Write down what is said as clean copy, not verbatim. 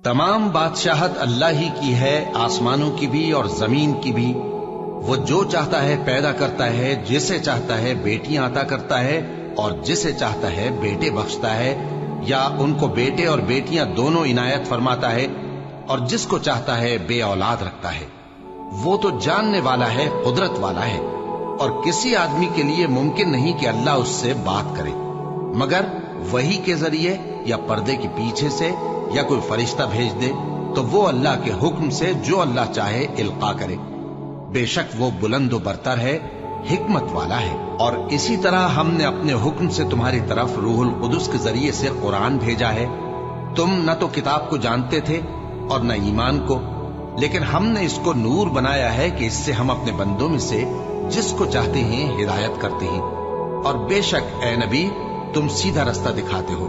तमाम बादशाहत अल्लाह ही की है, आसमानों की भी और जमीन की भी। वो जो चाहता है पैदा करता है, जिसे चाहता है बेटियां अता करता है और जिसे चाहता है बेटे बख्शता है, या उनको बेटे और बेटियां दोनों इनायत फरमाता है, और जिसको चाहता है बे औलाद रखता है। वो तो जानने वाला है, कुदरत वाला है, और किसी आदमी के लिए मुमकिन नहीं कि अल्लाह उससे बात करे मगर वही के जरिए या पर्दे के पीछे से, या कोई फरिश्ता भेज दे तो वो अल्लाह के हुक्म से जो अल्लाह चाहे इल्का करे। बेशक वो बुलंद बरतर है, हिकमत वाला है। और इसी तरह हमने अपने हुक्म से तुम्हारी तरफ रूहुल कुदस के जरिए से कुरान भेजा है। तुम न तो किताब को जानते थे और न ईमान को, लेकिन हमने इसको नूर बनाया है कि इससे हम अपने बंदों में से जिसको चाहते हैं हिदायत करते हैं। और बेशक ए नबी तुम सीधा रास्ता दिखाते हो।